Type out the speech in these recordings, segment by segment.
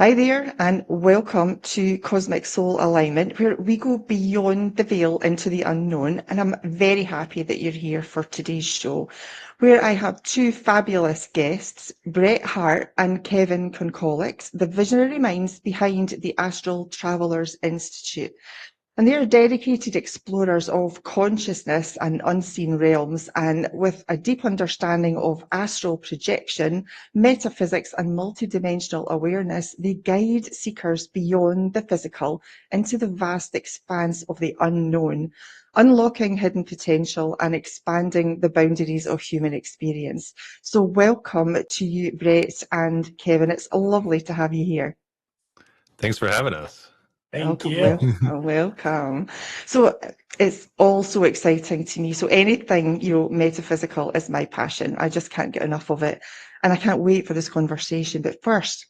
Hi there, and welcome to Cosmic Soul Alignment, where we go beyond the veil into the unknown. And I'm very happy that you're here for today's show, where I have two fabulous guests, Bret Hart and Kevin Konkolics, the visionary minds behind the Astral Travelers Institute. And they are dedicated explorers of consciousness and unseen realms, and with a deep understanding of astral projection, metaphysics, and multidimensional awareness, they guide seekers beyond the physical into the vast expanse of the unknown, unlocking hidden potential and expanding the boundaries of human experience. So welcome to you, Brett and Kevin. It's lovely to have you here. Thanks for having us. Thank you. Welcome. So it's all so exciting to me. So anything, metaphysical is my passion. I just can't get enough of it. And I can't wait for this conversation. But first,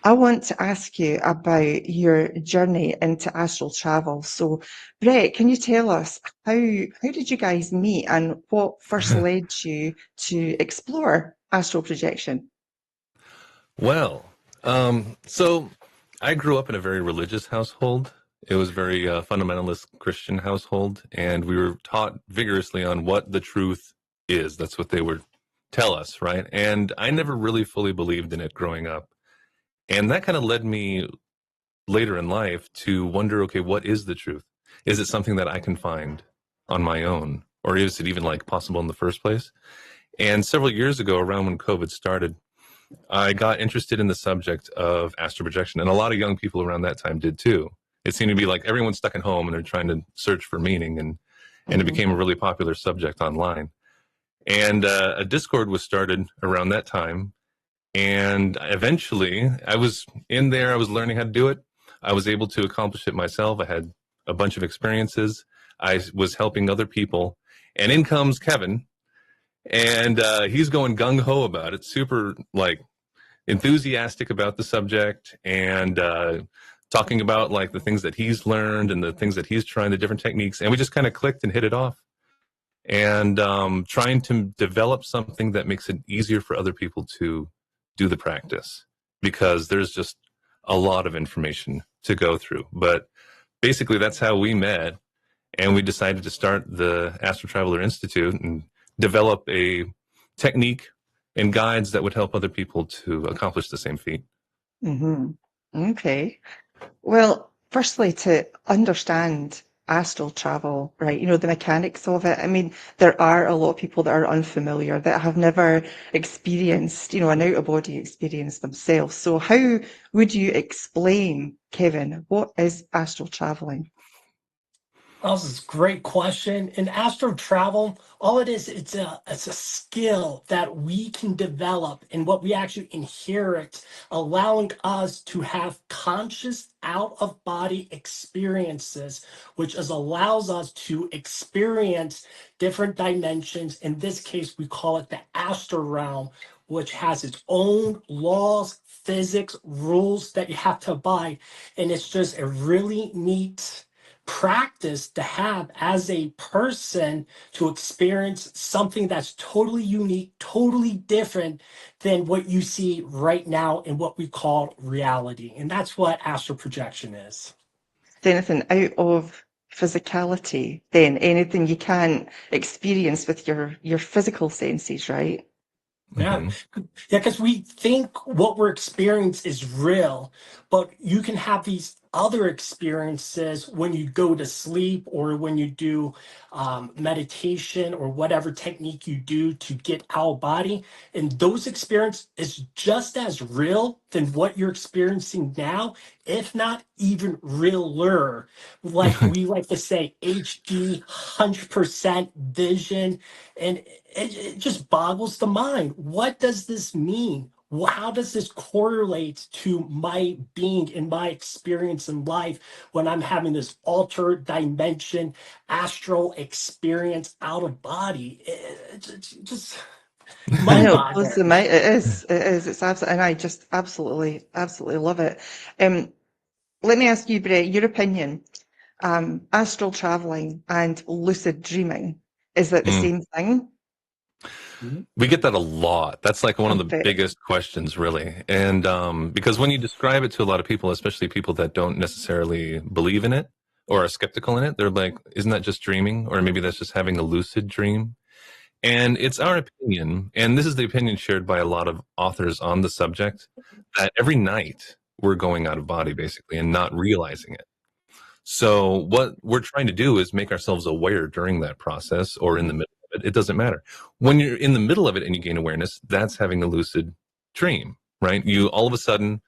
I want to ask you about your journey into astral travel. So, Brett, can you tell us how did you guys meet and what first led you to explore astral projection? Well, so I grew up in a very religious household. It was a very fundamentalist Christian household, and we were taught vigorously on what the truth is. That's what they would tell us, right? And I never really fully believed in it growing up. And that kind of led me later in life to wonder, okay, what is the truth? Is it something that I can find on my own? Or is it even like possible in the first place? And several years ago, around when COVID started, I got interested in the subject of astral projection, and a lot of young people around that time did too. It seemed to be like everyone's stuck at home and they're trying to search for meaning, and it became a really popular subject online. And a Discord was started around that time, and eventually I was in there. I was learning how to do it. I was able to accomplish it myself. I had a bunch of experiences. I was helping other people, and in comes Kevin, and he's going gung-ho about it, super like enthusiastic about the subject, and talking about like the things that he's learned and the things that he's trying, the different techniques, and we just kind of clicked and hit it off, and trying to develop something that makes it easier for other people to do the practice, because there's just a lot of information to go through. But basically that's how we met, and we decided to start the Astral Traveler Institute and develop a technique and guides that would help other people to accomplish the same feat. Mm-hmm. Okay. Well, firstly, to understand astral travel, right, the mechanics of it. I mean, there are a lot of people that are unfamiliar, that have never experienced, an out-of-body experience themselves. So how would you explain, Kevin, what is astral traveling? Oh, this is a great question. In astral travel, all it is, it's a skill that we can develop and what we actually inherit, allowing us to have conscious out-of-body experiences, which allows us to experience different dimensions. In this case, we call it the astral realm, which has its own laws, physics, rules that you have to abide. And it's just a really neat practice to have as a person to experience something that's totally unique, totally different than what you see right now in what we call reality. And that's what astral projection is. Anything out of physicality, then anything you can't experience with your physical senses, right? Yeah, Mm-hmm. yeah, because we think what we're experiencing is real, but you can have these other experiences when you go to sleep or when you do meditation or whatever technique you do to get out of body. And those experiences is just as real than what you're experiencing now, if not even realer. Like we like to say, HD, 100% vision. And it just boggles the mind. What does this mean? How does this correlate to my being and my experience in life when I'm having this altered dimension, astral experience out of body? It's just I mind know, it blows the boggling. mind. It is, it's absolutely, and I just absolutely love it. Let me ask you, Brett, your opinion. Astral traveling and lucid dreaming, is that the Mm. same thing? We get that a lot. That's like one of the bet. biggest questions, really. And because when you describe it to a lot of people, especially people that don't necessarily believe in it or are skeptical in it, they're like, isn't that just dreaming? Or maybe that's just having a lucid dream. And it's our opinion, and this is the opinion shared by a lot of authors on the subject, that every night we're going out of body, basically, and not realizing it. So what we're trying to do is make ourselves aware during that process or in the middle of it. It doesn't matter. When you're in the middle of it and you gain awareness, that's having a lucid dream, right? You all of a sudden,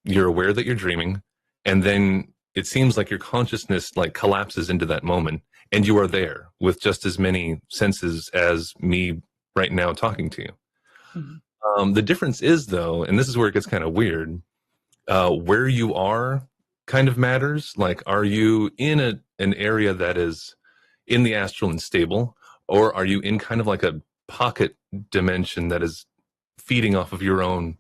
you're aware that you're dreaming, and then it seems like your consciousness like collapses into that moment, and you are there with just as many senses as me right now talking to you. The difference is, though, and this is where it gets kind of weird, where you are kind of matters. Like, are you in an area that is in the astral and stable, or are you in kind of like a pocket dimension that is feeding off of your own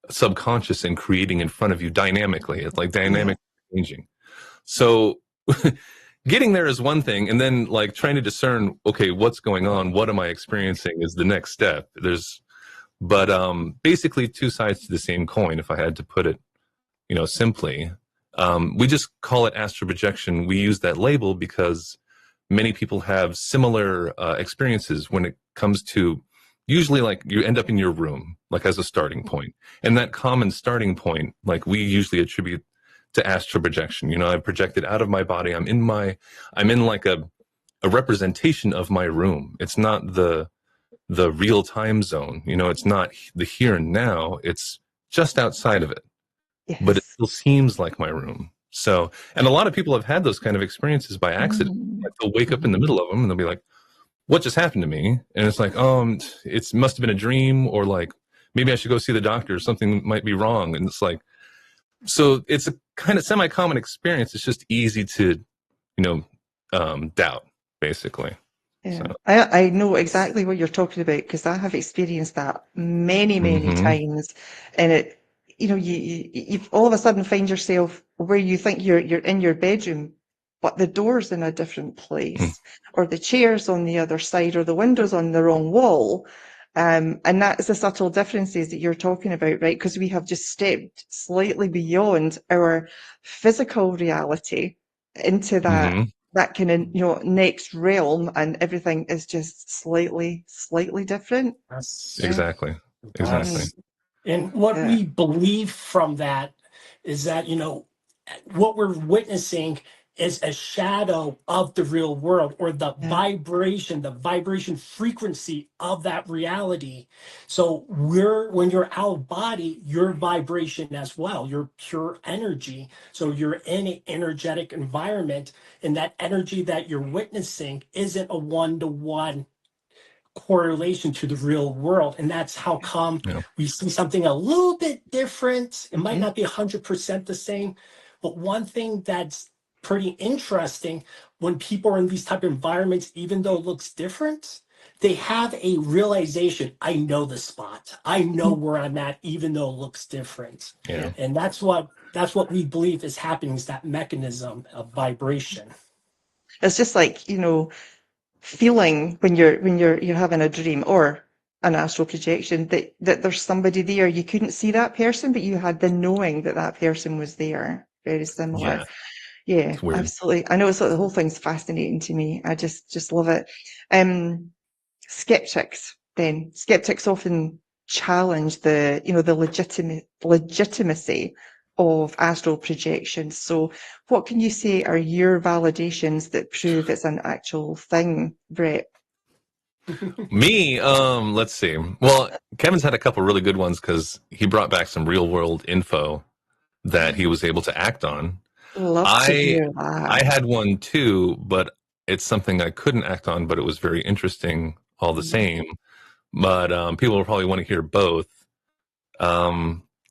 subconscious and creating in front of you dynamically? It's like dynamic changing. So getting there is one thing, and then like trying to discern, okay, what's going on? What am I experiencing is the next step. But basically two sides to the same coin, if I had to put it, simply. We just call it astral projection. We use that label because many people have similar experiences when it comes to, usually like you end up in your room, like as a starting point. And that common starting point, like we usually attribute to astral projection. I've projected out of my body. I'm in like a representation of my room. It's not the real time zone. It's not the here and now. It's just outside of it. Yes. But it still seems like my room. So, and a lot of people have had those kind of experiences by accident. Like they'll wake up in the middle of them and they'll be like, what just happened to me? And it's like, it must have been a dream, or like, maybe I should go see the doctor. Something might be wrong. And it's like, so it's a kind of semi-common experience. It's just easy to, doubt, basically. Yeah, So. I know exactly what you're talking about because I have experienced that many, many times. And you all of a sudden find yourself where you think you're in your bedroom, but the door's in a different place, or the chair's on the other side, or the window's on the wrong wall. And that's the subtle differences that you're talking about, right? Because we have just stepped slightly beyond our physical reality into that kind of next realm, and everything is just slightly different. Yes. Exactly. And what we believe from that is that, what we're witnessing is a shadow of the real world, or the vibration frequency of that reality. So when you're out of body, your vibration as well, your pure energy. So you're in an energetic environment, and that energy that you're witnessing isn't a one-to-one correlation to the real world. And that's how come we see something a little bit different. It might not be 100% the same, but one thing that's pretty interesting, when people are in these type of environments, even though it looks different, they have a realization, I know the spot. I know where I'm at, even though it looks different. Yeah. And that's what we believe is happening, is that mechanism of vibration. It's just like, feeling when you're having a dream or an astral projection that there's somebody there. You couldn't see that person, but you had the knowing that person was there. Very similar. Yeah, absolutely. I know the whole thing's fascinating to me. I just love it. Skeptics often challenge the legitimacy of astral projection. So what can you say are your validations that prove it's an actual thing, Bret? Me, let's see. Well, Kevin's had a couple really good ones because he brought back some real world info that he was able to act on. Love to hear that. I had one too, but it's something I couldn't act on, but it was very interesting all the same. But people will probably want to hear both.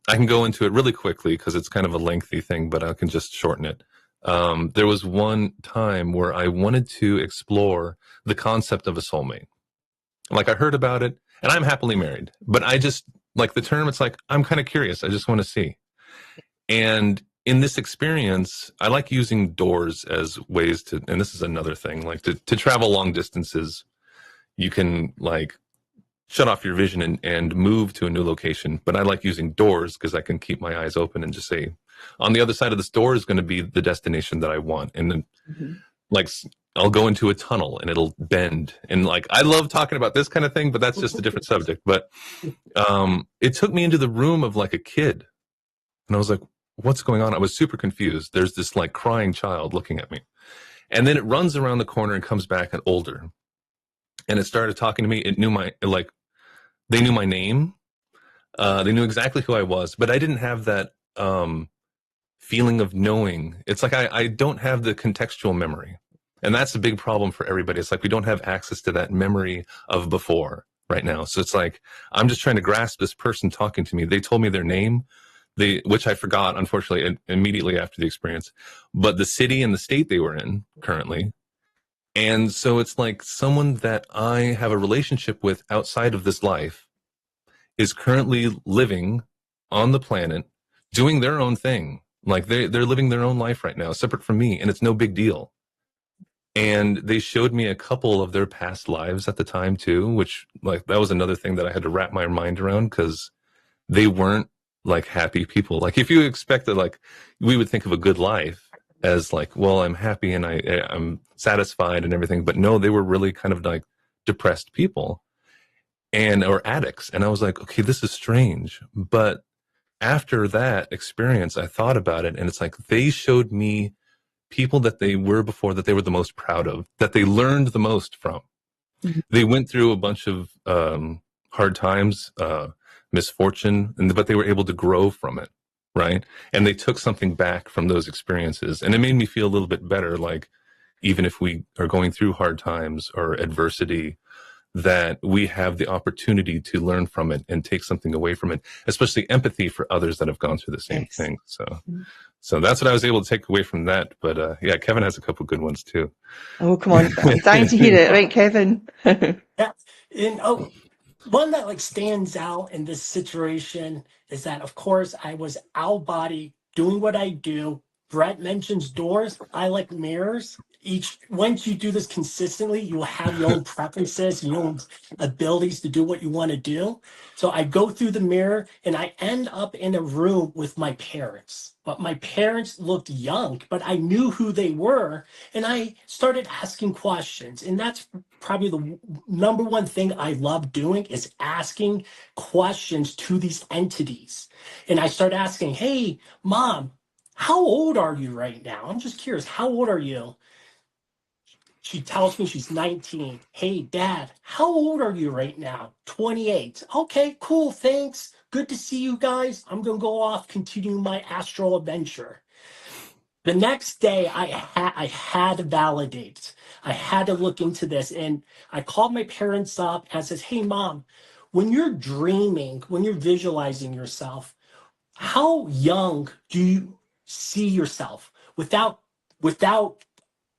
I can go into it really quickly because it's kind of a lengthy thing, but I can just shorten it. There was one time where I wanted to explore the concept of a soulmate. Like, I heard about it, and I'm happily married, but I just like the term. It's like, I'm kind of curious. I just want to see. And in this experience, I like using doors as ways to, and this is another thing, like to travel long distances, you can like shut off your vision and move to a new location. But I like using doors because I can keep my eyes open and just say, on the other side of this door is going to be the destination that I want. And then like I'll go into a tunnel and it'll bend. And like, I love talking about this kind of thing, but that's just a different subject. But it took me into the room of like a kid. And I was like, what's going on? I was super confused. There's this like crying child looking at me. And then it runs around the corner and comes back and older. And it started talking to me. It knew they knew my name. They knew exactly who I was, but I didn't have that feeling of knowing. It's like I don't have the contextual memory. And that's a big problem for everybody. It's like we don't have access to that memory of before right now. So it's like I'm just trying to grasp this person talking to me. They told me their name, which I forgot, unfortunately, immediately after the experience, but the city and the state they were in currently. And so it's like someone that I have a relationship with outside of this life is currently living on the planet, doing their own thing. Like they're living their own life right now, separate from me, and it's no big deal. And they showed me a couple of their past lives at the time too, which like that was another thing that I had to wrap my mind around because they weren't like happy people. Like if you expected, like we would think of a good life as like, well, I'm happy and I'm satisfied and everything. But no, they were really kind of like depressed people or addicts. And I was like, okay, this is strange. But after that experience, I thought about it and it's like they showed me people that they were before that they were the most proud of, that they learned the most from. They went through a bunch of hard times, misfortune, but they were able to grow from it. Right. And they took something back from those experiences. And it made me feel a little bit better. Like, even if we are going through hard times or adversity, that we have the opportunity to learn from it and take something away from it, especially empathy for others that have gone through the same thing. So that's what I was able to take away from that. But yeah, Kevin has a couple good ones too. Oh, come on. I'm dying to hear it. Right, Kevin? Yeah. And one that like stands out in this situation is that, of course, I was out body doing what I do. Bret mentions doors. I like mirrors. Once you do this consistently, you will have your own preferences, your own abilities to do what you want to do. So I go through the mirror and I end up in a room with my parents. But my parents looked young, but I knew who they were. And I started asking questions. And that's probably the number one thing I love doing is asking questions to these entities. And I start asking, hey, Mom, how old are you right now? I'm just curious. How old are you? She tells me she's 19. Hey, Dad, how old are you right now? 28. Okay, cool. Thanks. Good to see you guys. I'm going to go off, continue my astral adventure. The next day, I had to validate. I had to look into this. And I called my parents up and says, hey, Mom, when you're dreaming, when you're visualizing yourself, how young do you see yourself without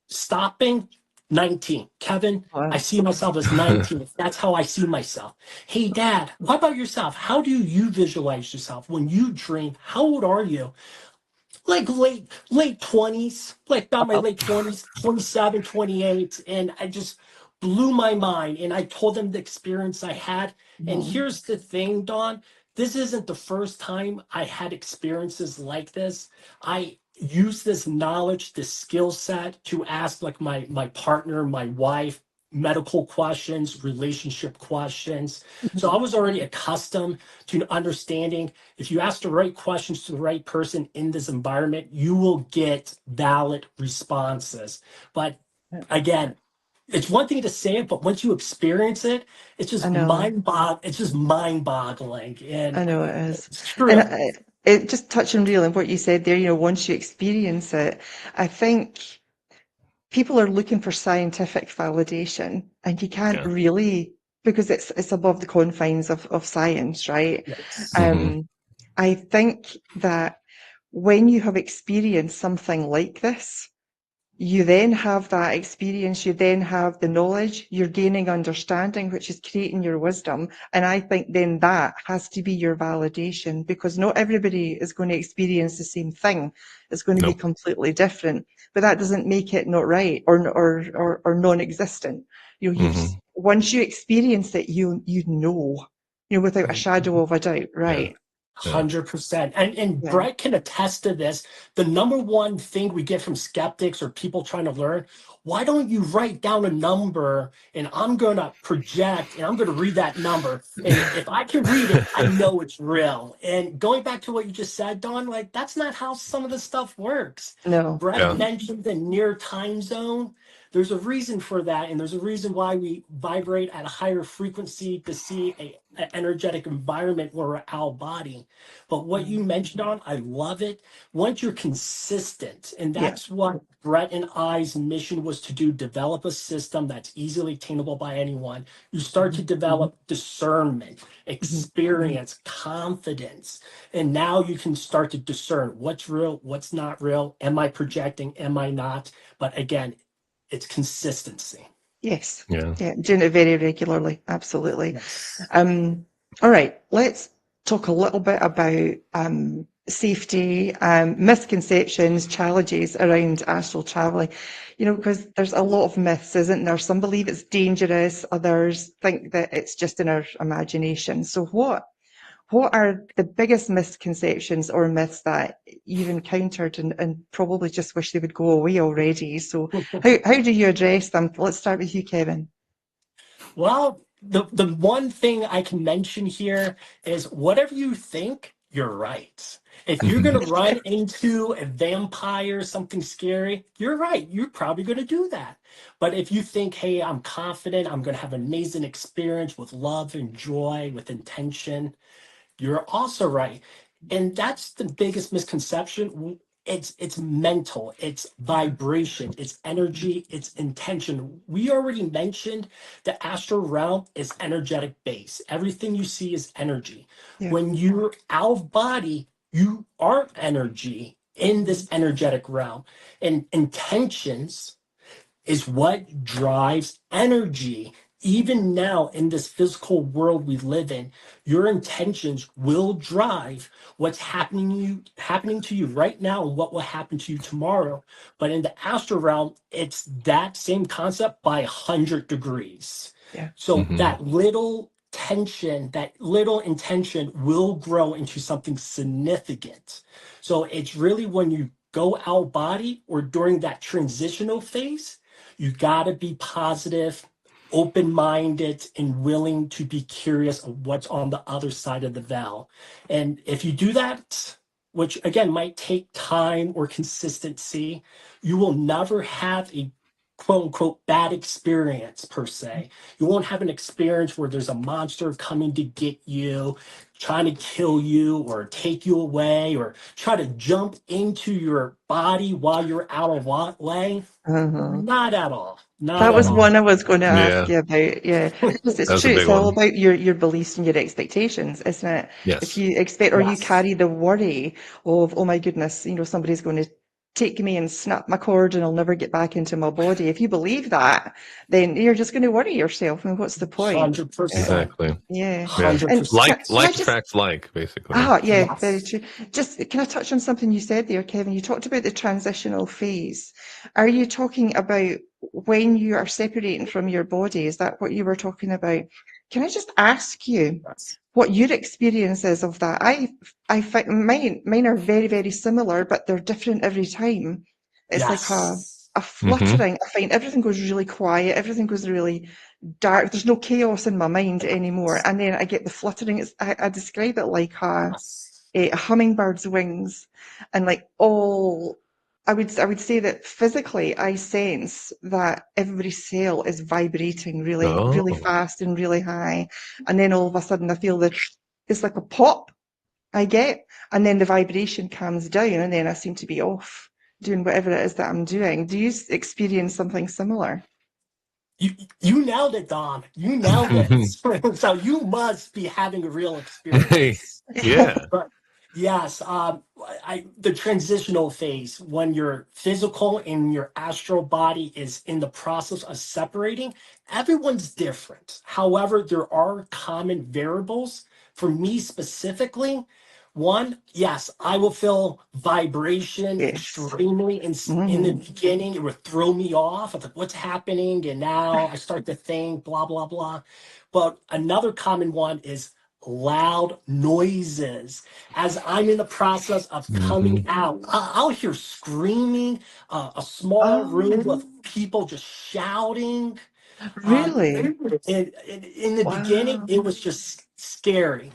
stopping? 19. Kevin, Wow. I see myself as 19. That's how I see myself. Hey, Dad, what about yourself? How do you visualize yourself when you dream? How old are you? Like late 20s, like about my late 20s, 27, 28. And I just blew my mind. And I told them the experience I had. And here's the thing, Dawn, this isn't the first time I had experiences like this. I use this knowledge, this skill set to ask like my partner, my wife, medical questions, relationship questions. So I was already accustomed to understanding if you ask the right questions to the right person in this environment, you will get valid responses. But again, it's one thing to say it, but once you experience it, it's just I know. mind-boggling. And I know it is. it's And true. it just touching really on what you said there, once you experience it, I think people are looking for scientific validation, and you can't really, because it's above the confines of science, right? Yes. I think that when you have experienced something like this, you then have that experience, you then have the knowledge, you're gaining understanding, which is creating your wisdom. And I think then that has to be your validation, because not everybody is going to experience the same thing. It's going to be completely different, but that doesn't make it not right or non-existent. once you experience it, you know, without a shadow of a doubt, right? 100%. And Yeah. Bret can attest to this. The number one thing we get from skeptics or people trying to learn, why don't you write down a number and I'm going to project and I'm going to read that number. And if I can read it, I know it's real. And going back to what you just said, Don, like that's not how some of this stuff works. No. Bret mentioned the near time zone. There's a reason for that, and there's a reason why we vibrate at a higher frequency to see an energetic environment where we're out of body. But what you mentioned on, I love it. Once you're consistent, and Yeah. that's what Bret and I's mission was to do, develop a system that's easily attainable by anyone. You start to develop discernment, experience, confidence, and now you can start to discern what's real, what's not real. Am I projecting? Am I not? But again, it's consistency. Yes. Yeah. Yeah. Doing it very regularly. Absolutely. Yes. All right. Let's talk a little bit about safety, misconceptions, challenges around astral traveling. Because there's a lot of myths, isn't there? Some believe it's dangerous. Others think that it's just in our imagination. So what are the biggest misconceptions or myths that you've encountered and probably just wish they would go away already? So how do you address them? Let's start with you, Kevin. Well, the one thing I can mention here is whatever you think, you're right. If you're going to run into a vampire, something scary, you're right. You're probably going to do that. But if you think, hey, I'm confident, I'm going to have an amazing experience with love and joy, with intention, you're also right. And that's the biggest misconception. It's mental, it's vibration, it's energy, it's intention. We already mentioned the astral realm is energetic base. Everything you see is energy. Yeah. When you're out of body, you are energy in this energetic realm. And intentions is what drives energy. Even now, in this physical world we live in, your intentions will drive what's happening to you right now and what will happen to you tomorrow. But in the astral realm, it's that same concept by 100 degrees. Yeah. So that little tension, that little intention will grow into something significant. So it's really when you go out body or during that transitional phase, you got to be positive, open-minded, and willing to be curious of what's on the other side of the veil. And if you do that, which again might take time or consistency, you will never have a quote unquote bad experience per se. You won't have an experience where there's a monster coming to get you, trying to kill you or take you away or try to jump into your body while you're out of way. Not at all. Not That at was all. one I was going to ask Yeah. you about. Yeah, it's That's a true. It's big all one. about your beliefs and your expectations, isn't it? If Yes. you expect or you Yes. carry the worry of, oh my goodness, somebody's going to take me and snap my cord and I'll never get back into my body. If you believe that, then you're just going to worry yourself. I mean, what's the point? 100%. Exactly. Yeah. Yeah. And 100%. can I Like just attracts like, basically. Yeah, very Yes. true. Just can I touch on something you said there, Kevin? You talked about the transitional phase. Are you talking about when you are separating from your body? Is that what you were talking about? Can I just ask you Yes. what your experience is of that? I find mine are very, very similar, but they're different every time. It's like Yes. a fluttering. I find everything goes really quiet, everything goes really dark. There's no chaos in my mind anymore. And then I get the fluttering. I describe it like Yes. a hummingbird's wings, and like all. I would say that physically I sense that every cell is vibrating really, really Oh. fast and really high. And then all of a sudden I feel that it's like a pop I get, and then the vibration calms down, and then I seem to be off doing whatever it is that I'm doing. Do you experience something similar? You nailed it, Don. You nailed it. So you must be having a real Hey. experience. Yeah. But yes, the transitional phase when your physical and your astral body is in the process of separating, everyone's different. However, there are common variables. For me specifically, One, yes, I will feel vibration Yes. extremely. In the beginning, it would throw me off. I was like, what's happening? And now I start to think, blah, blah, blah. But another common one is loud noises. As I'm in the process of coming out, I'll hear screaming, a small room with people just shouting. Really? And in the beginning, Wow. it was just scary.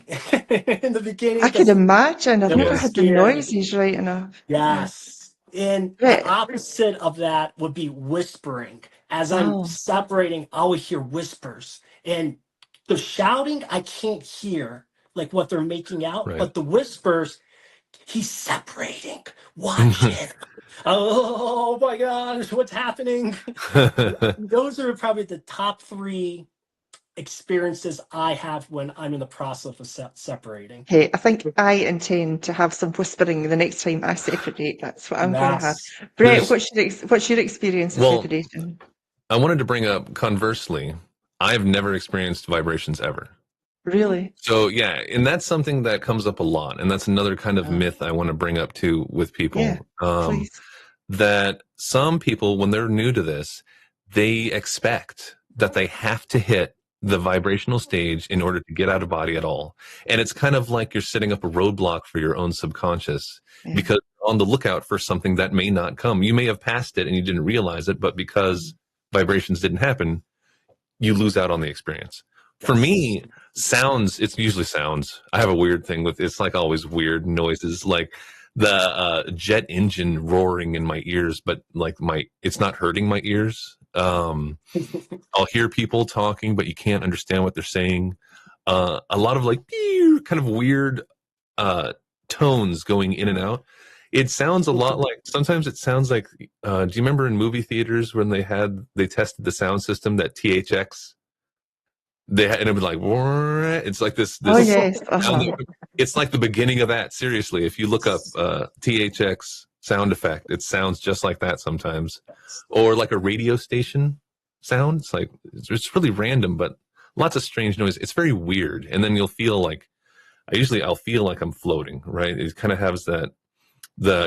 In the beginning, I could because imagine. I've it never was Yeah. had the scary. noises right enough. Yeah. Yes. And the Right. opposite of that would be whispering. As I'm Oh, separating, I would hear whispers. And the shouting, I can't hear like what they're making out, Right. but the whispers, he's separating. Watch it. Oh my gosh, what's happening? Those are probably the top three experiences I have when I'm in the process of separating. okay. I think I intend to have some whispering the next time I separate. That's what I'm going to have. Yes. Brett, There's, what's your experience of well, separation? I wanted to bring up conversely, I've never experienced vibrations ever. Really? So yeah, and that's something that comes up a lot, and that's another kind of Oh, myth I want to bring up too with yeah, people. please. That some people, when they're new to this, they expect that they have to hit the vibrational stage in order to get out of body at all. And it's kind of like you're setting up a roadblock for your own subconscious Yeah. because you're on the lookout for something that may not come. You may have passed it and you didn't realize it, but because vibrations didn't happen, you lose out on the experience. For Yes. me, sounds, it's usually sounds. I have a weird thing with, it's like always weird noises, like the jet engine roaring in my ears, but like it's not hurting my ears. I'll hear people talking, but you can't understand what they're saying. A lot of like kind of weird tones going in and out. It sounds a lot like, sometimes it sounds like, do you remember in movie theaters when they tested the sound system, that THX? And it was like, it's like this Oh, sound yes. Uh-huh. it's like the beginning of that. Seriously, if you look up THX sound effect, it sounds just like that sometimes, or like a radio station sound. It's like it's really random, but lots of strange noise. It's very weird, and then you'll feel like I'll feel like I'm floating. Right? It kind of has that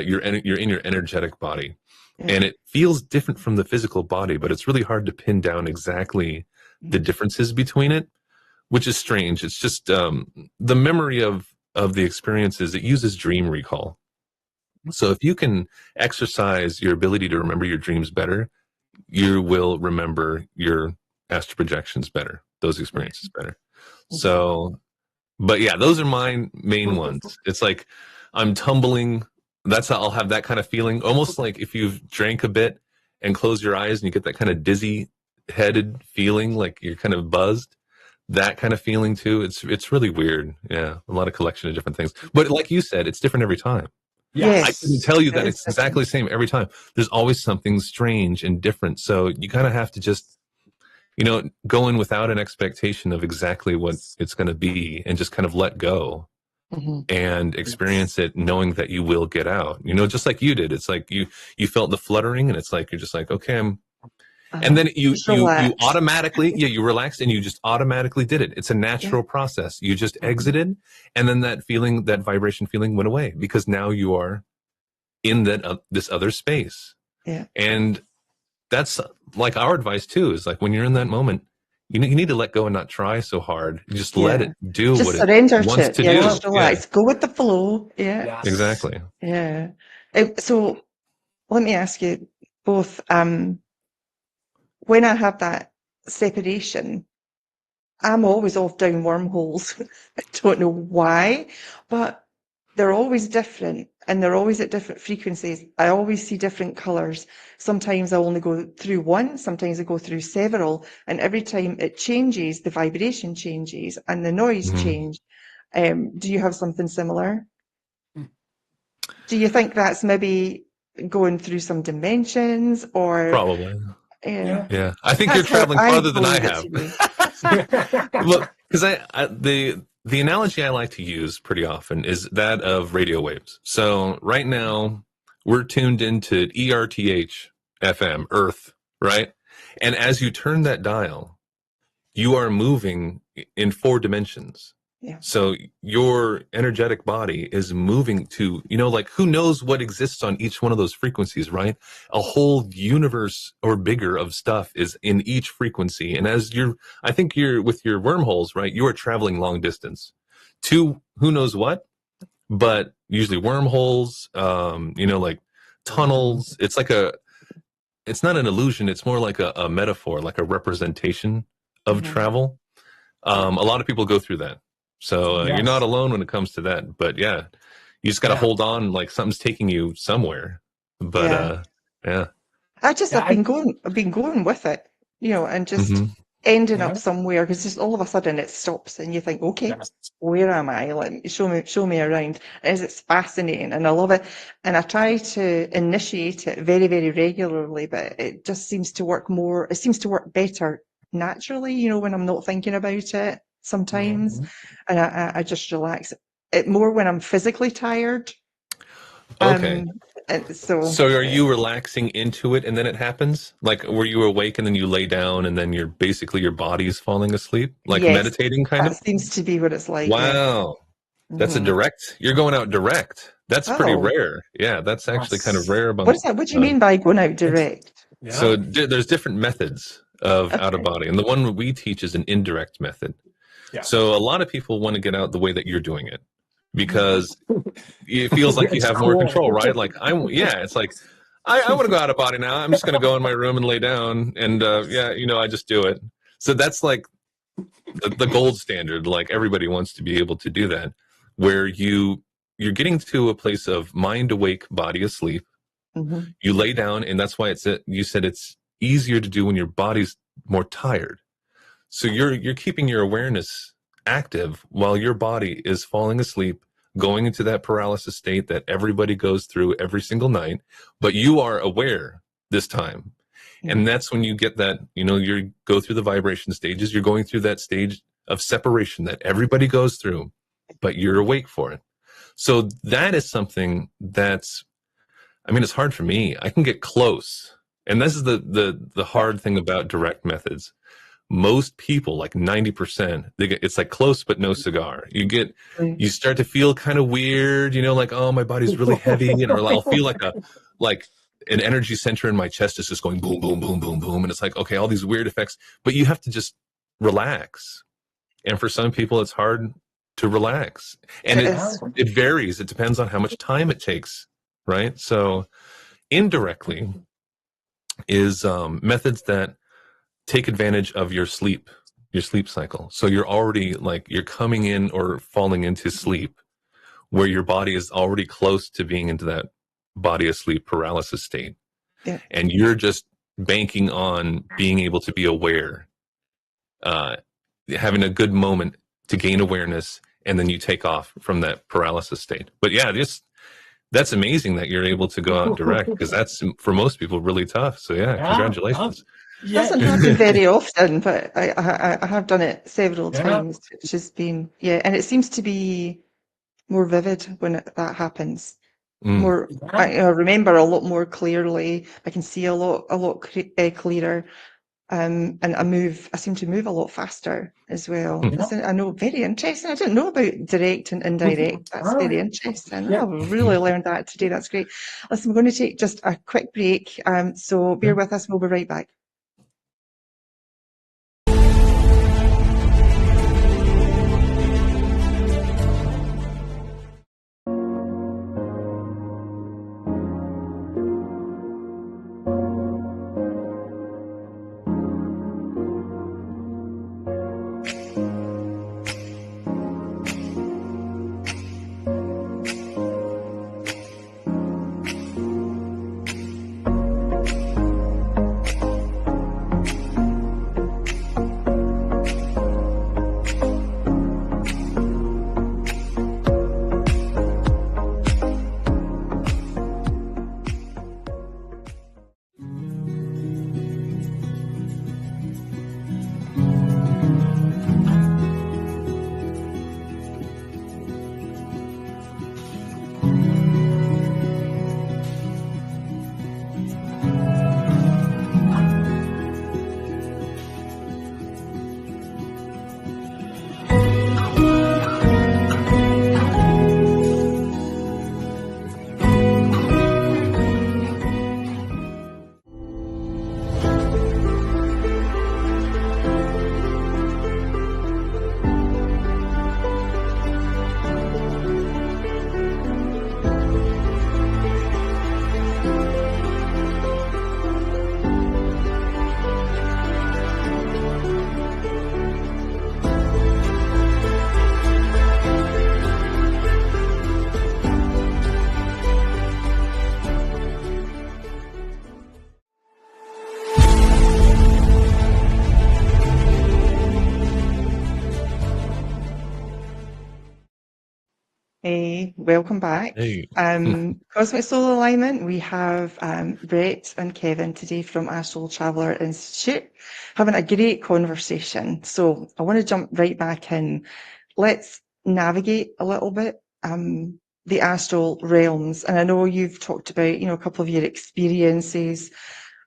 you're in your energetic body, Yeah. and it feels different from the physical body, but it's really hard to pin down exactly the differences between it, which is strange. It's just the memory of the experiences. It uses dream recall. So if you can exercise your ability to remember your dreams better, you will remember your astral projections better, those experiences better. So, but yeah, those are my main ones. It's like I'm tumbling. That's how I'll have that kind of feeling, almost like if you've drank a bit and close your eyes and you get that kind of dizzy headed feeling, like you're kind of buzzed, that kind of feeling too. It's really weird. Yeah, a lot of collection of different things. But like you said, it's different every time. I Yes. couldn't Yes. tell you It that is it's exactly different. the same every time. There's always something strange and different. So you kind of have to just, go in without an expectation of exactly what it's going to be and just kind of let go Mhm. and experience it, knowing that you will get out, just like you did. It's like you felt the fluttering, and it's like you're just like, okay, and then Just you relax. automatically, yeah, you relaxed and you just automatically did it. It's a Yeah. natural process. You just exited, and then that feeling, that vibration feeling, went away because now you are in that this other space. Yeah. And that's like our advice too, is like when you're in that moment, you need to let go and not try so hard. You just let Yeah. it do Just what it surrender to wants it. to Yeah. do. Just Yeah. Yeah, relax. Go with the flow. Yeah. Yes. exactly. Yeah. So let me ask you both, when I have that separation, I'm always off down wormholes. I don't know why, but they're always different and they're always at different frequencies. I always see different colors. Sometimes I only go through one, sometimes I go through several, and every time it changes, the vibration changes and the noise Mhm. change. Do you have something similar? Do you think that's maybe going through some dimensions or Probably. yeah, Yeah, I think you're that's how traveling I farther than I believe it have. to be. Well, because the analogy I like to use pretty often is that of radio waves. So right now we're tuned into ERTH FM, Earth, right? And as you turn that dial, you are moving in 4 dimensions. Yeah. So your energetic body is moving to, like who knows what exists on each one of those frequencies, right? A whole universe or bigger of stuff is in each frequency. And I think you're with your wormholes, right? You are traveling long distance to who knows what, but usually wormholes, like tunnels. It's not an illusion. It's more like a metaphor, like a representation of Mhm. travel. Yeah. A lot of people go through that. So you're not Yes. alone when it comes to that. But yeah, you just got to Yeah. hold on like something's taking you somewhere. But Yeah. yeah. Yeah. I've been going with it, and just hmm ending up Yeah. somewhere because just all of a sudden it stops and you think, okay, Yes. where am I? Like, show me around. It's fascinating and I love it. And I try to initiate it very, very regularly, but it just seems to work more. It seems to work better naturally, when I'm not thinking about it sometimes, Mhm. and I just relax. It more when I'm physically tired. Okay. Um, and so. So are you relaxing into it and then it happens? Like were you awake and then you lay down and then your body is falling asleep? Like Yes, meditating kind that of? seems to be what it's like, yeah. Wow. That's Hmm. you're going out direct. That's pretty Oh, rare. Yeah, that's actually kind of Yes. rare what among is that? What do you mean by going out It's direct? yeah. there's different methods of out of Okay. body, and the one we teach is an indirect method. Yeah. So a lot of people want to get out the way that you're doing it Hmm. because it feels like you It's have more cool. control, right? Like it's like I want to go out of body now. I'm just going to go in my room and lay down, and I just do it. So that's like the gold standard. Like everybody wants to be able to do that, where you're getting to a place of mind awake, body asleep. Hmm. You lay down, and that's why you said it's easier to do when your body's more tired. So you're keeping your awareness active while your body is falling asleep, going into that paralysis state that everybody goes through every single night, but you are aware this time. And Hmm. that's when you get that, you go through the vibration stages, you're going through that stage of separation that everybody goes through, but you're awake for it. So that is something it's hard for me. I can get close. And this is the Yeah. hard thing about direct methods. Most people, like 90%, it's like close but no cigar. You start to feel kind of weird, like, oh, my body's really heavy, or I'll feel like an energy center in my chest is just going boom, boom, boom, boom, boom. And it's like, okay, all these weird effects, but you have to just relax. And for some people, it's hard to relax. And It it, Yeah. is. it varies. It depends on how much time it takes, right? So indirectly is methods that take advantage of your sleep cycle. So you're already you're coming in or falling into sleep where your body is already close to being into that body asleep paralysis state. Yeah. And you're just banking on being able to be aware, uh, having a good moment to gain awareness, and then you take off from that paralysis state. But yeah, that's amazing that you're able to go out direct because that's for most people really tough. So yeah, Yeah. congratulations. Yeah. Doesn't happen very often, but I have done it several Yeah. times, which has been, yeah, and it seems to be more vivid when that happens. Mm. More, Yeah. I remember a lot more clearly. I can see a lot clearer. And I seem to move a lot faster as well. Hmm. I know, very interesting. I didn't know about direct and indirect. That's All very right. interesting. Yeah. I've really learned that today. That's great. Listen, we're going to take just a quick break. So bear with us. We'll be right back. Hey, welcome back. Hey. Cosmic Soul Alignment, we have Bret and Kevin today from Astral Traveler Institute having a great conversation. So I want to jump right back in. Let's navigate a little bit the astral realms. And I know you've talked about, a couple of your experiences.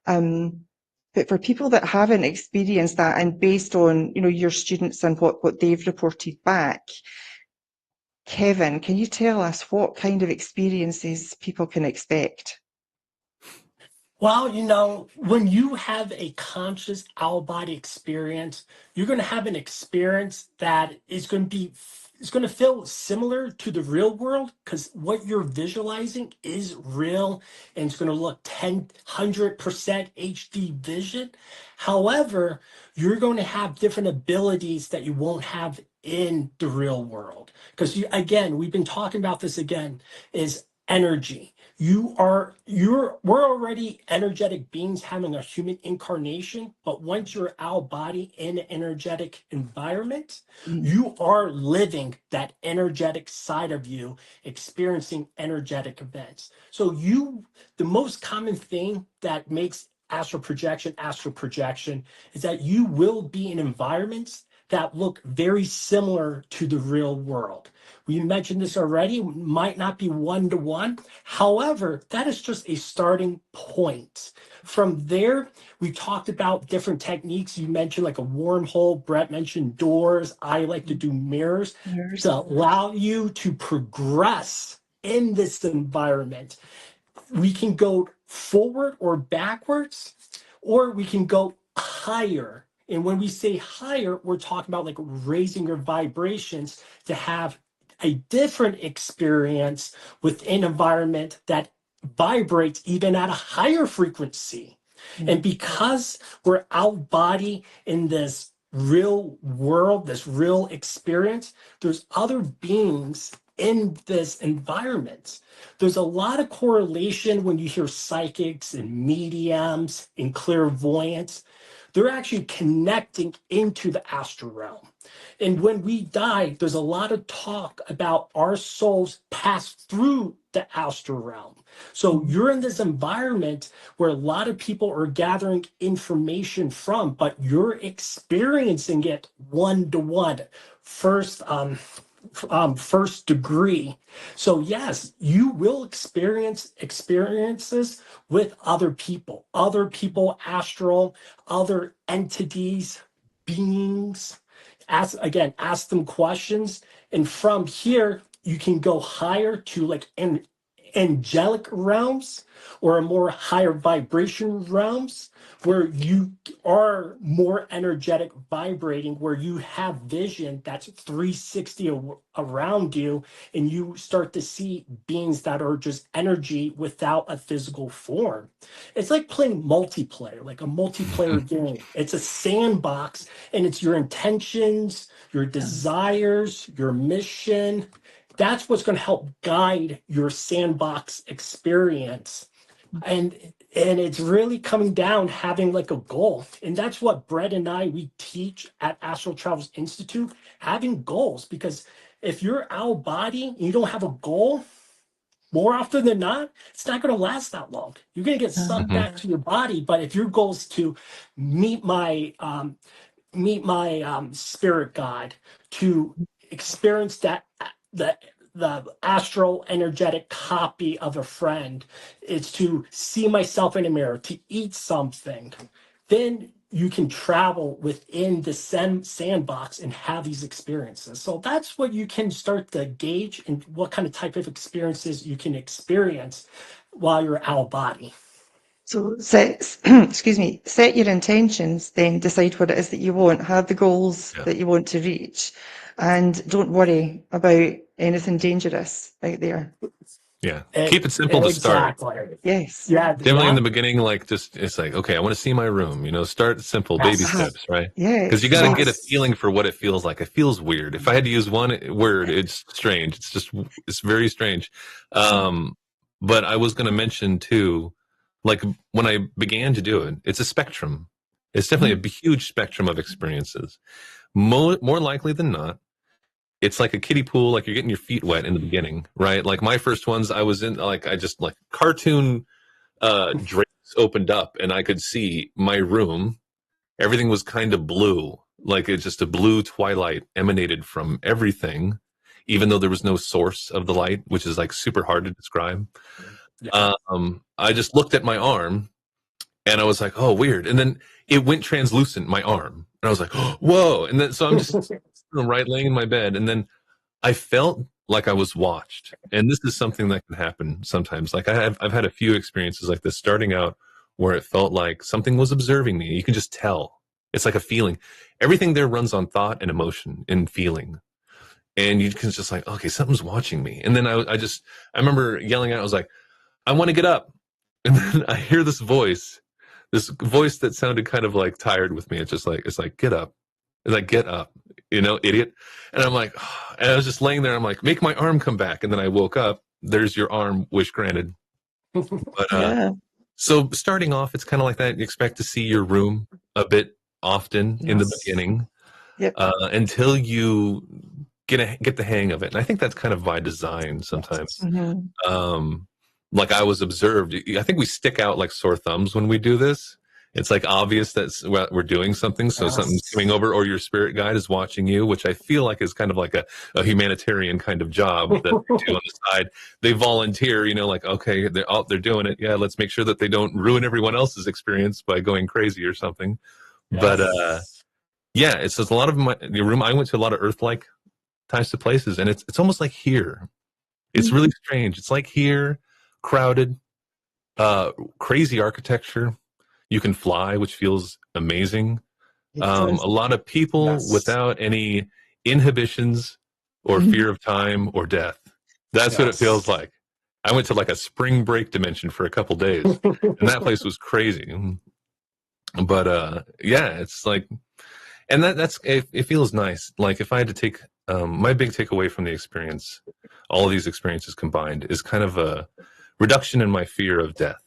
But for people that haven't experienced that and based on, your students and what they've reported back, Kevin, can you tell us what kind of experiences people can expect? Well, when you have a conscious out-of-body experience, you're going to have an experience that is going to feel similar to the real world because what you're visualizing is real and it's going to look 100% HD vision. However, you're going to have different abilities that you won't have in the real world because we've been talking about this again, is energy. We're already energetic beings having a human incarnation, but once you're out body in an energetic environment, you are living that energetic side of you, experiencing energetic events. So the most common thing that makes astral projection is that you will be in environments that look very similar to the real world. We mentioned this already, might not be one-to-one. However, that is just a starting point. From there, we talked about different techniques. You mentioned like a wormhole. Bret mentioned doors. I like to do mirrors to allow you to progress in this environment. We can go forward or backwards, or we can go higher. And when we say higher, we're talking about like raising your vibrations to have a different experience within an environment that vibrates even at a higher frequency. And because we're out body in this real world, this real experience, there's other beings in this environment. There's a lot of correlation when you hear psychics and mediums and clairvoyants. They're actually connecting into the astral realm. And when we die, there's a lot of talk about our souls pass through the astral realm. So you're in this environment where a lot of people are gathering information from, but you're experiencing it one-to-one, first degree. So yes, you will experience experiences with other people, astral, other entities, beings. Ask them questions. And from here, you can go higher to like angelic realms or a more higher vibration realms where you are more energetic vibrating, where you have vision that's 360 around you, and you start to see beings that are just energy without a physical form. It's like playing multiplayer, like a multiplayer game. It's a sandbox, and it's your intentions, your desires, your mission. That's what's going to help guide your sandbox experience. And it's really coming down having like a goal. And that's what Bret and we teach at Astral Traveler Institute, having goals. Because if you're out body and you don't have a goal, more often than not, it's not going to last that long. You're going to get sucked back to your body. But if your goal is to meet my spirit guide, to experience the astral energetic copy of a friend, it's to see myself in a mirror, to eat something, then you can travel within the sandbox and have these experiences. So that's what you can start to gauge and what kind of type of experiences you can experience while you're out of body. So set your intentions, then decide what it is that you want, have the goals that you want to reach, and don't worry about anything dangerous out there. Yeah. Keep it simple to start. Yes. Yeah. Definitely in the beginning, it's like, okay, I want to see my room, start simple, baby steps, right? Yeah. Because you got to get a feeling for what it feels like. It feels weird. If I had to use one word, it's strange. It's very strange. But I was going to mention too, like when I began to do it, it's a spectrum. It's definitely a huge spectrum of experiences. More likely than not, it's like a kiddie pool, like you're getting your feet wet in the beginning, right? Like my first ones, I was in, like, I just like cartoon drapes opened up and I could see my room. Everything was kind of blue, like it's just a blue twilight emanated from everything, even though there was no source of the light, which is like super hard to describe. Yeah. I just looked at my arm and I was like, oh, weird. And then it went translucent, my arm. And I was like, oh, whoa. And then, so I'm just right laying in my bed. And then I felt like I was watched. And this is something that can happen sometimes. Like I've had a few experiences like this starting out where it felt like something was observing me. You can just tell. It's like a feeling. Everything there runs on thought and emotion and feeling. And you can just like, okay, something's watching me. And then I remember yelling out, I was like, I want to get up. And then I hear this voice that sounded kind of like tired with me. It's like, get up. It's like, get up, idiot. And I'm like, oh, and I was just laying there. I'm like, make my arm come back. And then I woke up. There's your arm, wish granted. But Yeah. so starting off, it's kind of like that. You expect to see your room a bit often in the beginning, Yep. until you get the hang of it. And I think that's kind of by design sometimes. Mm-hmm. Like I was observed. I think we stick out like sore thumbs when we do this. It's like obvious that we're doing something. So something's coming over, or your spirit guide is watching you, which I feel like is kind of like a humanitarian kind of job that they do on the side. They volunteer, like, okay, they're doing it. Yeah, let's make sure that they don't ruin everyone else's experience by going crazy or something. Yes. But yeah, it's a lot of the room. I went to a lot of Earth-like types of places, and it's almost like here. It's really strange. It's like here, crowded, crazy architecture. You can fly, which feels amazing. A lot of people without any inhibitions or fear of time or death. That's what it feels like. I went to like a spring break dimension for a couple days, and that place was crazy. But yeah, it's like, and that's it feels nice. Like if I had to take my big takeaway from the experience, all of these experiences combined, is kind of a reduction in my fear of death.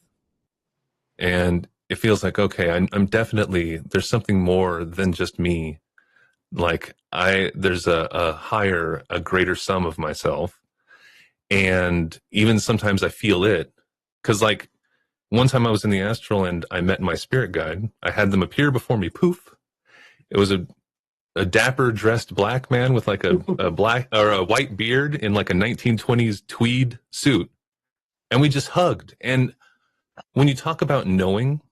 And it feels like, okay, I'm definitely, there's something more than just me. Like there's a greater sum of myself. And even sometimes I feel it. Cause like one time I was in the astral and I met my spirit guide. I had them appear before me. Poof. It was a dapper dressed black man with like a black or a white beard in like a 1920s tweed suit. And we just hugged. And when you talk about knowing,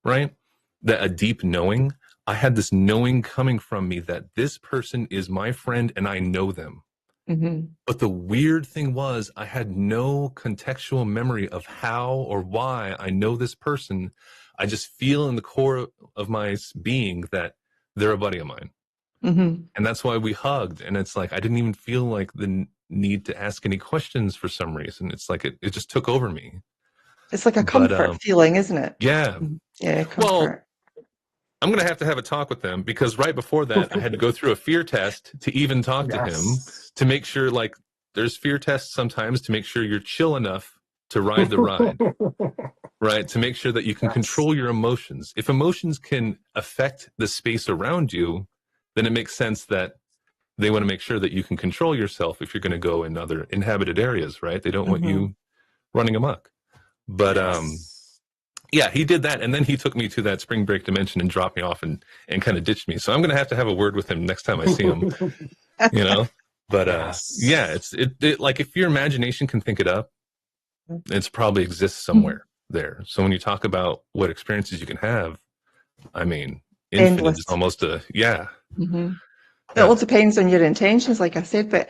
right, that a deep knowing, I had this knowing coming from me that this person is my friend and I know them. Mm-hmm. But the weird thing was I had no contextual memory of how or why I know this person. I just feel in the core of my being that they're a buddy of mine. Mm-hmm. And that's why we hugged. And it's like, I didn't even feel like the need to ask any questions for some reason. It's like, it just took over me. It's like a comfort feeling, isn't it? Yeah. Yeah, comfort. Well, I'm going to have a talk with them because right before that, I had to go through a fear test to even talk to him, to make sure, like, there's fear tests sometimes to make sure you're chill enough to ride the ride, right? To make sure that you can control your emotions. If emotions can affect the space around you, then it makes sense that they want to make sure that you can control yourself if you're going to go in other inhabited areas, right? They don't want you running amok. But yeah, he did that, and then he took me to that spring break dimension and dropped me off and kind of ditched me. So I'm going to have a word with him next time I see him, But yeah, it's like if your imagination can think it up, it's probably exists somewhere there. So when you talk about what experiences you can have, I mean, infinite endless. Is almost Mm-hmm. It all depends on your intentions, like I said, but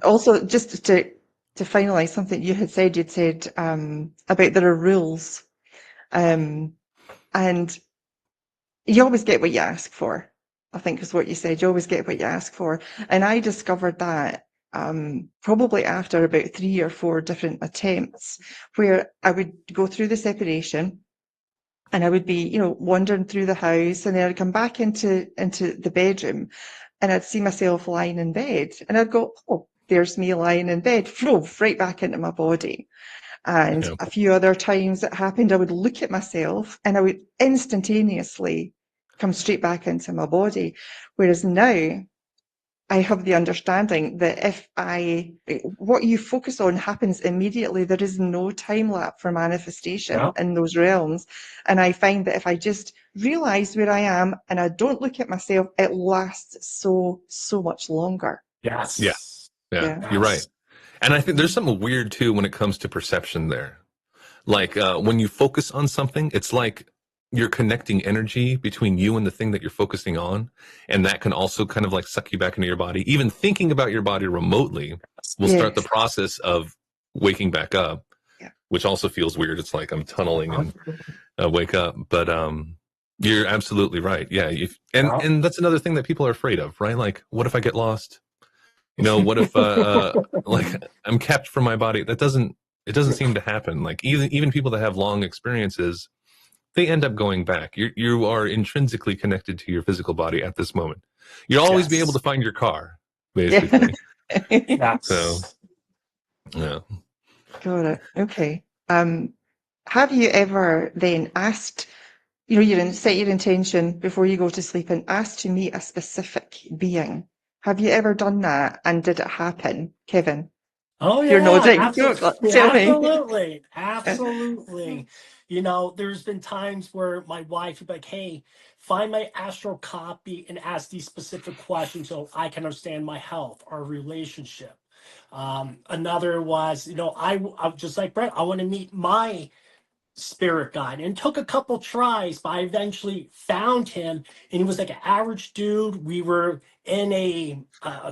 also just to finalize something you had said, you'd said about there are rules. And you always get what you ask for, I think is what you said. You always get what you ask for. And I discovered that probably after about 3 or 4 different attempts, where I would go through the separation and I would be, wandering through the house, and then I'd come back into the bedroom and I'd see myself lying in bed and I'd go, oh, there's me lying in bed, right back into my body. And a few other times it happened, I would look at myself and I would instantaneously come straight back into my body. Whereas now I have the understanding that what you focus on happens immediately. There is no time lapse for manifestation Yeah. in those realms. And I find that if I just realize where I am and I don't look at myself, it lasts so much longer. Yes. Yeah, Yeah. you're right. Yes. And I think there's something weird too when it comes to perception there. Like when you focus on something, it's like you're connecting energy between you and the thing that you're focusing on. And that can also kind of like suck you back into your body. Even thinking about your body remotely will start the Yes. process of waking back up, Yeah. which also feels weird. It's like I'm tunneling and wake up. But you're absolutely right. Yeah. Yeah. And that's another thing that people are afraid of, right? Like, what if I get lost? What if like I'm kept from my body? It doesn't seem to happen. Like even people that have long experiences, they end up going back. You are intrinsically connected to your physical body at this moment. You'll always be able Yes. to find your car, Yeah. basically. So Yes. yeah. Got it. Okay. Have you ever then asked, set your intention before you go to sleep and ask to meet a specific being? Have you ever done that? And did it happen, Kevin? Oh You're yeah, nodding. absolutely, Tell me. absolutely, absolutely. There's been times where my wife would be like, "Hey, find my astral copy and ask these specific questions so I can understand my health, our relationship." Another was, I just like Brett. I want to meet my spirit guide, and it took a couple tries, but I eventually found him, and he was like an average dude. We were in a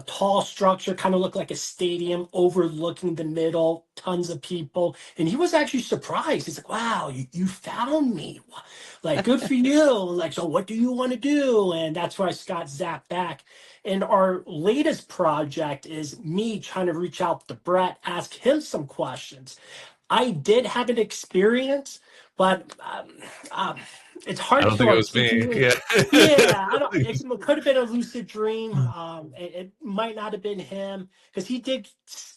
tall structure, kind of looked like a stadium overlooking the middle, tons of people, and he was actually surprised. He's like, "Wow, you found me, like, good for you, like, so what do you want to do?" And that's where I got zapped back. And our latest project is me trying to reach out to Brett, ask him some questions. I did have an experience, but it's I hard don't to think it was me. articulate. Yeah. Yeah, I don't. It could have been a lucid dream. It might not have been him because he did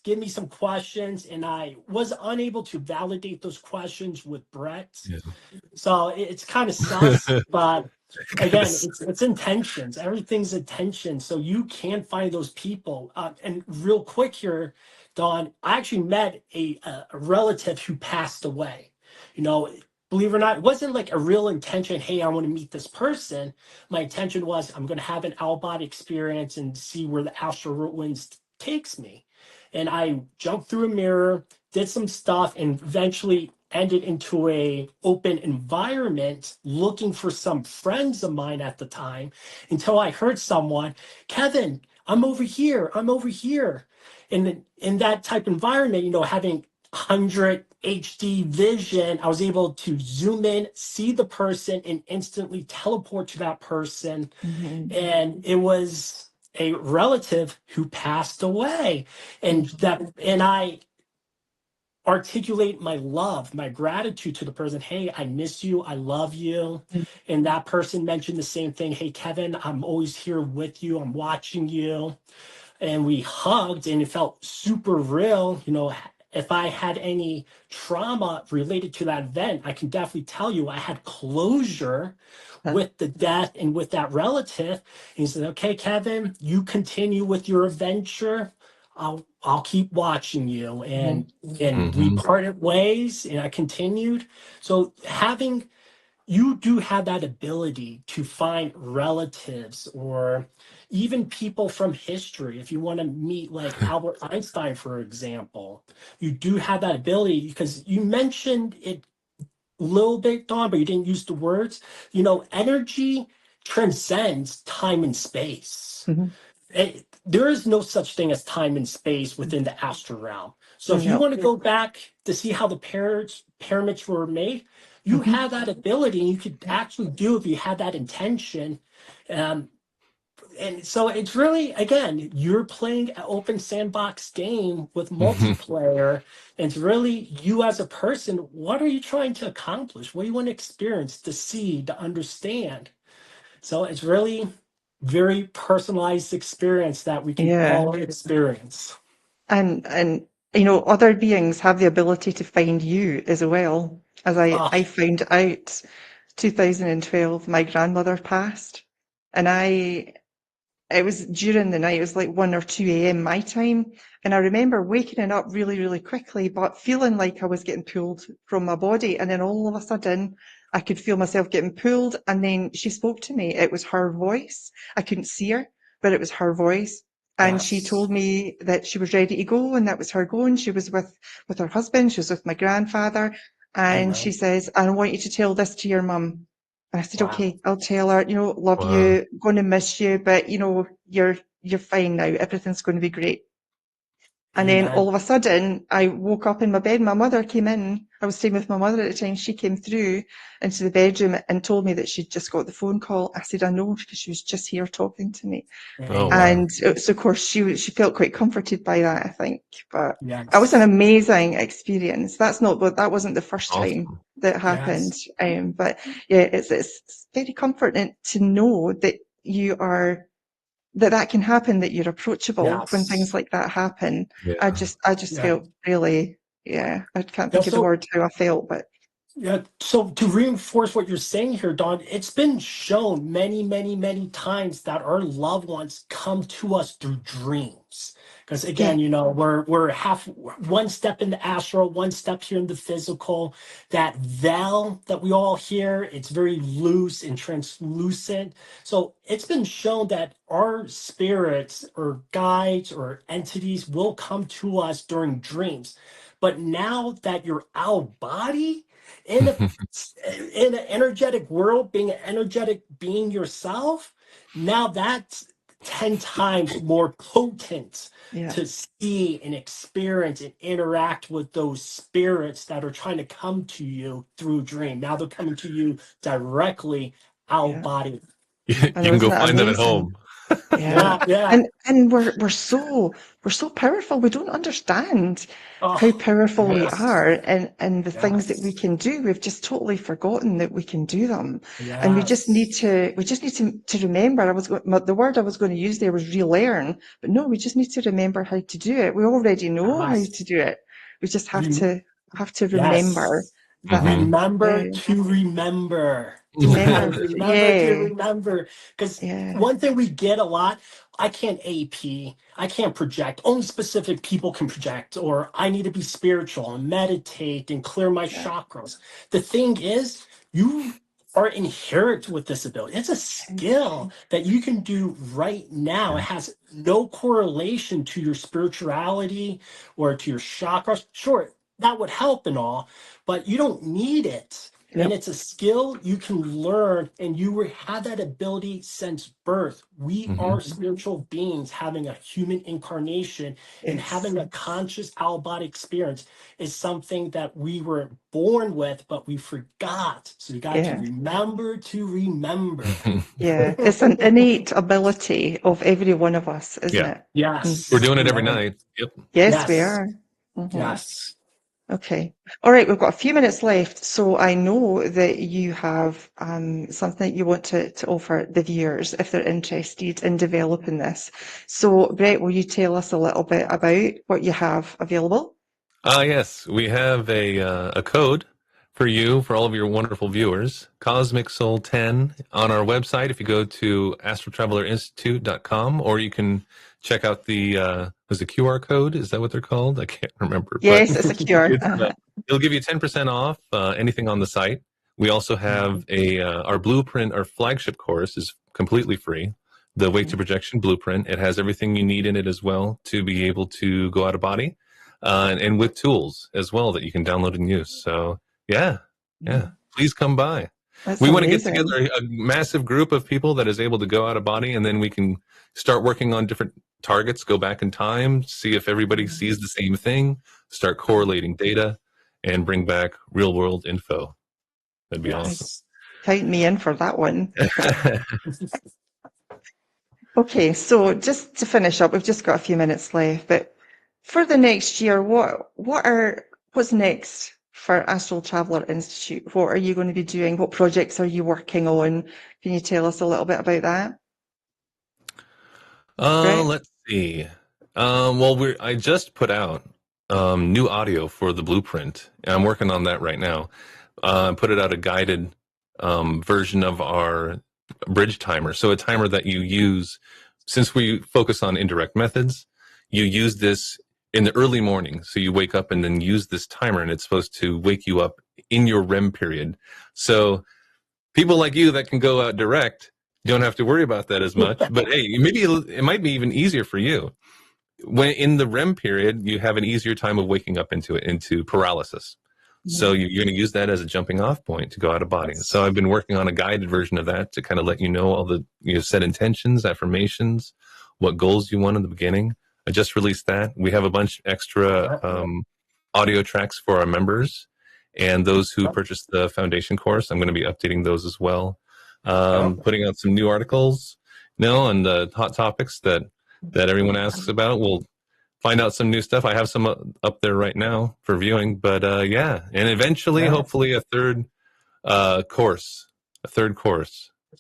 give me some questions, and I was unable to validate those questions with Brett. So it's kind of sus, but again, Yes. it's intentions. Everything's intention. So you can find those people. And real quick here, Don, I actually met a relative who passed away. You know, believe it or not, it wasn't like a real intention. Hey, I want to meet this person. My intention was I'm going to have an out body experience and see where the astral winds takes me. And I jumped through a mirror, did some stuff, and eventually ended into a open environment looking for some friends of mine at the time until I heard someone, "Kevin, I'm over here. I'm over here." And in that type of environment, having 100 HD vision, I was able to zoom in, see the person, and instantly teleport to that person. Mhm. And it was a relative who passed away. And Mhm. I articulate my love, my gratitude to the person. "Hey, I miss you. I love you." And that person mentioned the same thing. "Hey, Kevin, I'm always here with you. I'm watching you." And we hugged, and it felt super real. If I had any trauma related to that event, I can definitely tell you I had closure with the death and with that relative. And he said, "Okay, Kevin, you continue with your adventure. I'll keep watching you." Mhm. And we Hmm. parted ways, and I continued. So you do have that ability to find relatives or even people from history. If you want to meet like Albert Einstein, for example, you do have that ability because you mentioned it a little bit, Don, but you didn't use the words. Energy transcends time and space. Mhm. There is no such thing as time and space within the astral realm. So if you No. want to go back to see how the pyramids were made, you Mhm. have that ability, and you could actually do if you had that intention. Um, and so it's really, again, you're playing an open sandbox game with multiplayer. And it's really you as a person. What are you trying to accomplish? What do you want to experience, to see, to understand? So it's really very personalized experience that we can Yeah. all experience. And other beings have the ability to find you as well. As I Ah, found out 2012, my grandmother passed, and I it was during the night. It was like 1 or 2 a.m. my time. And I remember waking up really, really quickly, but feeling like I was getting pulled from my body. And then all of a sudden, I could feel myself getting pulled. And then she spoke to me. It was her voice. I couldn't see her, but it was her voice. And she told Yes. me that she was ready to go, and that was her going. She was with her husband. She was with my grandfather. And she Amen. says, I want you to tell this to your mum. And I said, Wow. okay, I'll tell her, love Wow. you, going to miss you, but you're fine now. Everything's going to be great. And then all Amen. of a sudden, I woke up in my bed. My mother came in. I was staying with my mother at the time. She came through into the bedroom and told me that she'd just got the phone call. I said, I know, because she was just here talking to me. Oh, wow. Amen. And so, of course, she felt quite comforted by that, I think. But it was an Yes. amazing experience. That wasn't the first time Awesome. that happened. Yes. But yeah, it's very comforting to know that that can happen, that you're approachable when Yes. things like that happen. I Yeah. just Yeah. felt really, yeah, I can't Yeah. think of the So word how I felt, but yeah, so to reinforce what you're saying here, Don, it's been shown many, many, many times that our loved ones come to us through dreams. Because yeah, again, we're half one step in the astral, one step here in the physical. That veil that we all hear, it's very loose and translucent. So it's been shown that our spirits or guides or entities will come to us during dreams. But now that you're out of body, in a in an energetic world, being an energetic being yourself, now that's 10 times more potent yeah, to see and experience and interact with those spirits that are trying to come to you through dream. Now they're coming to you directly out yeah. body. You I know, can go isn't that find them at amazing? home. Yeah. Yeah, yeah. And we're so powerful. We don't understand how Oh, powerful we yes, are, and the things that we yes, can do. We've just totally forgotten that we can do them. And yes. we just need to remember. The word I was going to use there was relearn, but no, we just need to remember how to do it. We already know how to Yes. do it. We just Rem- have to remember yes. that. Hmm. Remember Yeah. to remember. Remember. Remember to Yeah. remember. Because Yeah. one thing we get a lot, I can't AP, I can't project. Only specific people can project, or I need to be spiritual and meditate and clear my Yeah. chakras. The thing is, you are inherent with this ability. It's a skill that you can do right now. It Yeah. has no correlation to your spirituality or to your chakras. Sure, that would help and all, but you don't need it. And No. it's a skill you can learn, and you have that ability since birth. We Hmm. are spiritual beings having a human incarnation, and Yes. having a conscious out of body experience is something that we were born with, but we forgot. So you got to Yeah. remember to remember. Yeah, it's an innate ability of every one of us, isn't Yeah. it? We're Yes. doing it every Amen. night. Yep. Yes, we Yes. are. Hmm. Yes. Okay. All right, we've got a few minutes left, so I know that you have something that you want to offer the viewers if they're interested in developing this. So, Brett, will you tell us a little bit about what you have available? Yes, we have a code for you, for all of your wonderful viewers, Cosmic Soul 10 on our website. If you go to astraltravelerinstitute.com, or you can check out was the QR code? Is that what they're called? I can't remember, but Yes, it's a cure. it's, it'll give you 10% off anything on the site. We also have our blueprint, our flagship course is completely free. The Wake to Projection Blueprint. It has everything you need in it as well to be able to go out of body. And with tools as well that you can download and use. So yeah, please come by. That's We want to get amazing. together a massive group of people that is able to go out of body, and then we can start working on different targets, go back in time, see if everybody sees the same thing, start correlating data, and bring back real world info. That'd be awesome. Yes. Count me in for that one. Okay, so just to finish up, we've just got a few minutes left, but for the next year, what's next for Astral Traveler Institute? What are you going to be doing? What projects are you working on? Can you tell us a little bit about that, Brett? Let's see. I just put out new audio for the blueprint. I'm working on that right now. Put it out a guided version of our bridge timer. So a timer that you use since we focus on indirect methods, you use this in the early morning. So you wake up and then use this timer, and it's supposed to wake you up in your REM period. So people like you that can go out direct don't have to worry about that as much. But hey, maybe it might be even easier for you. When in the REM period, you have an easier time of waking up into paralysis. So you're going to use that as a jumping off point to go out of body. So I've been working on a guided version of that to kind of let you know all the set intentions, affirmations, what goals you want in the beginning. I just released that. We have a bunch extra audio tracks for our members and those who purchased the foundation course. I'm going to be updating those as well. Putting out some new articles, on the hot topics that everyone asks about. We'll find out some new stuff. I have some up there right now for viewing, but and eventually, hopefully, a third course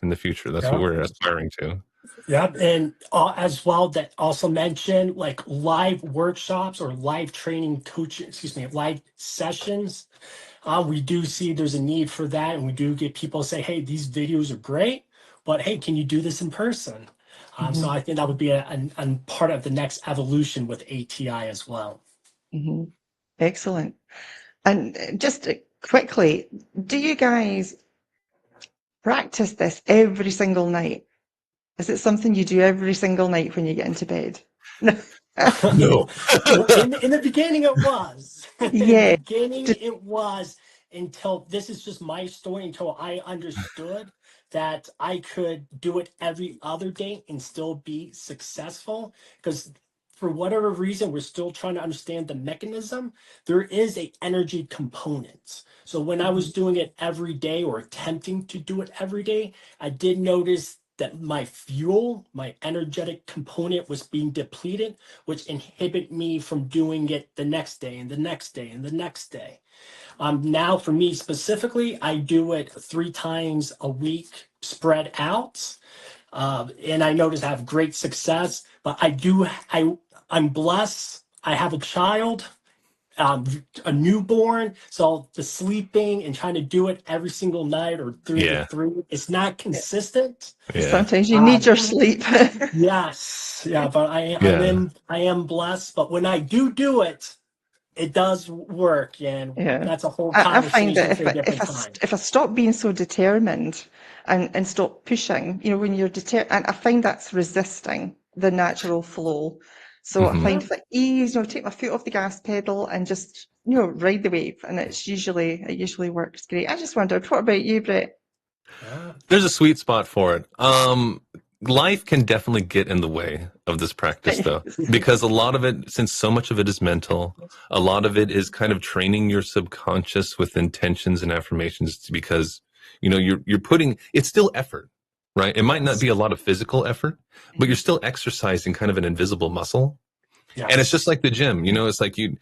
in the future. That's what we're aspiring to. Yep, and as well, that also mentioned like live workshops or live training coaching. Live sessions. We do see there's a need for that, and we do get people say, "Hey, these videos are great, but hey, can you do this in person?" So I think that would be a part of the next evolution with ATI as well. Excellent. And just quickly, do you guys practice this every single night? Is it something you do every single night when you get into bed? No. In the beginning, it was. Yeah. In the beginning, it was, until this is just my story, until I understood that I could do it every other day and still be successful. Because for whatever reason, we're still trying to understand the mechanism. There is a energy component. So when I was doing it every day or attempting to do it every day, I did notice that my fuel, my energetic component was being depleted, which inhibit me from doing it the next day and the next day and the next day. Now for me specifically, I do it 3 times a week spread out. And I notice I have great success, but I'm blessed. I have a child, a newborn, so the sleeping and trying to do it every single night or 3 to 3, it's not consistent. Sometimes you need your sleep. Yes, but I am blessed. But when I do it, it does work, and that's a whole conversation. I find that if I stop being so determined and stop pushing, when you're determined, I find that's resisting the natural flow. So I find like ease, take my foot off the gas pedal and just, ride the wave. And it usually works great. I just wondered, what about you, Bret? There's a sweet spot for it. Life can definitely get in the way of this practice, though, because a lot of it, since so much of it is mental, a lot of it is kind of training your subconscious with intentions and affirmations, because, you're putting, it's still effort, right? It might not be a lot of physical effort, but you're still exercising kind of an invisible muscle. Yes. And it's just like the gym, it's like you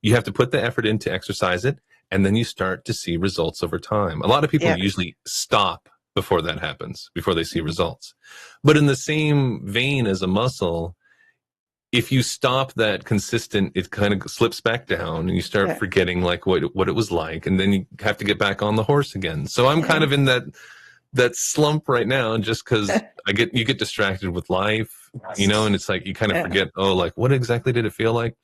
have to put the effort in to exercise it, and then you start to see results over time. A lot of people usually stop before that happens, before they see results. But in the same vein as a muscle, if you stop that consistent, it kind of slips back down and you start forgetting like what it was like. And then you have to get back on the horse again. So I'm kind of in that slump right now, just because you get distracted with life, and it's like you kind of forget, like what exactly did it feel like?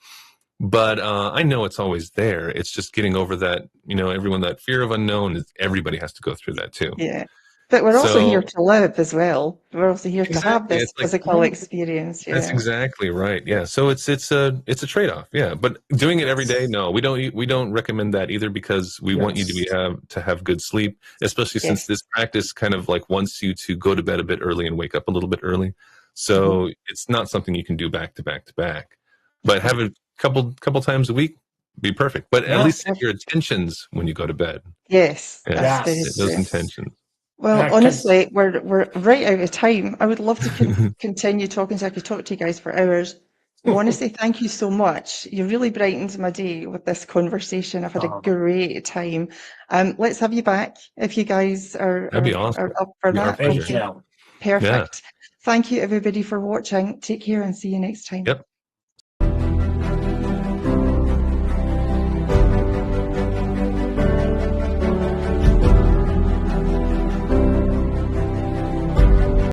But I know it's always there. It's just getting over that, everyone, that fear of unknown, everybody has to go through that too. Yeah. But we're also here to live as well. We're also here to have this physical experience. That's exactly right. Yeah. So it's a trade-off. Yeah. But doing it every day, no, we don't recommend that either, because we want you to have good sleep, especially since this practice kind of like wants you to go to bed a bit early and wake up a little bit early. So it's not something you can do back to back to back. But have a couple times a week, be perfect. But at least set your intentions when you go to bed. Yes. Those intentions. Well, honestly, we're right out of time. I would love to continue talking, so I could talk to you guys for hours. I want to say thank you so much. You really brightened my day with this conversation. I've had a great time. Let's have you back if you guys are up for that. Thank you. Perfect. Yeah. Thank you, everybody, for watching. Take care and see you next time. Yep.